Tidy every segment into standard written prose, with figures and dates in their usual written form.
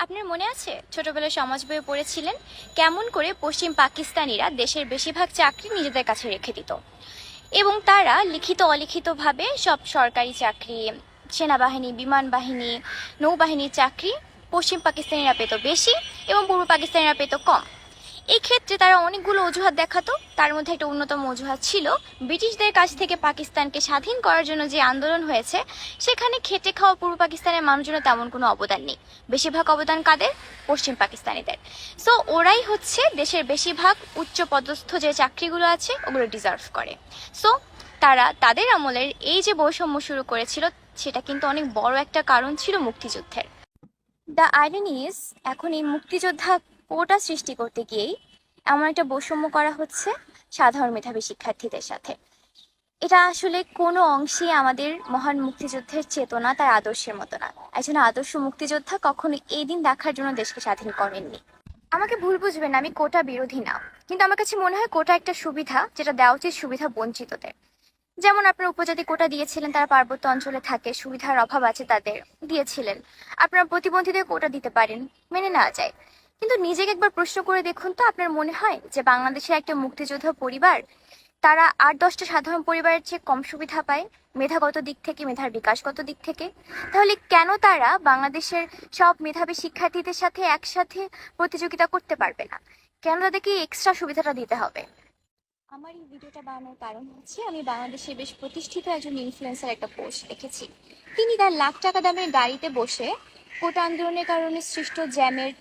আপনার মনে আছে ছোটবেলায় সমাজ বইয়ে পড়েছিলেন কেমন করে পশ্চিম পাকিস্তানিরা দেশের বেশিরভাগ চাকরি নিজেদের কাছে রেখে দিত এবং তারা লিখিত অলিখিতভাবে সব সরকারি চাকরি, সেনাবাহিনী, বিমান বাহিনী, নৌবাহিনীর চাকরি পশ্চিম পাকিস্তানিরা পেত বেশি এবং পূর্ব পাকিস্তানিরা পেত কম। এই ক্ষেত্রে তারা অনেকগুলো অজুহাত দেখাতো। তার মধ্যে একটা অন্যতম অজুহাত ছিল ব্রিটিশদের কাছ থেকে পাকিস্তানকে স্বাধীন করার জন্য যে আন্দোলন হয়েছে সেখানে খেটে খাওয়া পূর্ব পাকিস্তানের মানুষজনের তেমন কোনো অবদান নেই। বেশিরভাগ অবদান কাদের? পশ্চিম পাকিস্তানিদের। সো ওরাই হচ্ছে দেশের বেশিরভাগ উচ্চ পদস্থ যে চাকরিগুলো আছে ওগুলো ডিজার্ভ করে। সো তারা তাদের আমলের এই যে বৈষম্য শুরু করেছিল সেটা কিন্তু অনেক বড় একটা কারণ ছিল মুক্তিযুদ্ধের। দ্য আইরনি ইজ, এখন এই মুক্তিযোদ্ধা কোটা সৃষ্টি করতে গিয়েই এমন একটা বৈষম্য করা হচ্ছে সাধারণ মেধাবী শিক্ষার্থীদের সাথে। এটা আসলে কোনো অংশে আমাদের মহান মুক্তিযুদ্ধের চেতনা, তার আদর্শের মতো না। একজন আদর্শ মুক্তিযোদ্ধা কখনো এই দিন দেখার জন্য দেশকে স্বাধীন করেননি। আমাকে ভুল বুঝবেন, আমি কোটা বিরোধী না, কিন্তু আমার কাছে মনে হয় কোটা একটা সুবিধা যেটা দেওয়া উচিত সুবিধা বঞ্চিতদের। যেমন আপনার উপজাতি কোটা দিয়েছিলেন, তারা পার্বত্য অঞ্চলে থাকে, সুবিধার অভাব আছে তাদের, দিয়েছিলেন। আপনার প্রতিবন্ধীদের কোটা দিতে পারেন, মেনে নেওয়া যায়। কিন্তু নিজেকে একবার প্রশ্ন করে দেখুন তো, আপনার মনে হয় যে বাংলাদেশের একটা মুক্তিযোদ্ধা পরিবার তারা 8-10টা সাধারণ পরিবারের চেয়ে কম সুবিধা পায় মেধাগত দিক থেকে, মেধার বিকাশগত দিক থেকে? তাহলে কেন তারা বাংলাদেশের সব মেধাবী শিক্ষার্থীদের সাথে একসাথে প্রতিযোগিতা করতে পারবে না? কেন তাদেরকে এক্সট্রা সুবিধাটা দিতে হবে? আমার এই ভিডিওটা বানানোর কারণ হচ্ছে আমি বাংলাদেশে বেশ প্রতিষ্ঠিত একজন ইনফ্লুয়েন্সার একটা পোস্ট দেখেছি। তিনি তার লাখ টাকা দামের গাড়িতে বসে কোটা আন্দোলনের কারণে সৃষ্ট জ্যামের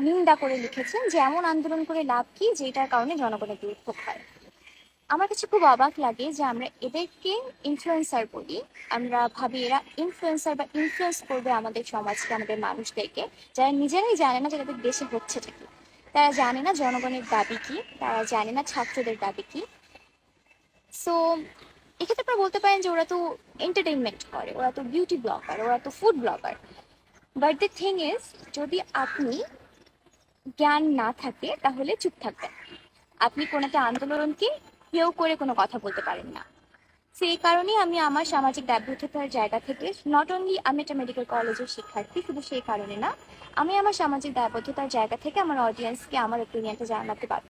নিন্দা করে লিখেছেন যে এমন আন্দোলন করে লাভ কি যেটার কারণে জনগণের দুর্ভোগ হয়। আমার কাছে খুব অবাক লাগে যে আমরা এদেরকে ইনফ্লুয়েন্সার বলি। আমরা ভাবি এরা ইনফ্লুয়েন্সার বা ইনফ্লুয়েন্স করবে আমাদের সমাজকে, আমাদের মানুষদেরকে, যারা নিজেরাই জানে না যে তাদের দেশে হচ্ছেটা কি। তারা জানে না জনগণের দাবি কি, তারা জানে না ছাত্রদের দাবি কি। সো এক্ষেত্রে আপনারা বলতে পারেন যে ওরা তো এন্টারটেইনমেন্ট করে, ওরা তো বিউটি ব্লগার, ওরা তো food blogger. But the thing is, যদি আপনি জ্ঞান না থাকে তাহলে চুপ থাকবেন। আপনি কোনো একটা আন্দোলনকে কেউ করে কোনো কথা বলতে পারেন না। সেই কারণেই আমি আমার সামাজিক দায়বদ্ধতার জায়গা থেকে, নট অনলি আমি একটা মেডিকেল কলেজের শিক্ষার্থী, শুধু সেই কারণে না, আমি আমার সামাজিক দায়বদ্ধতার জায়গা থেকে আমার অডিয়েন্সকে আমার ওপিনিয়নটা জানাতে পারবো।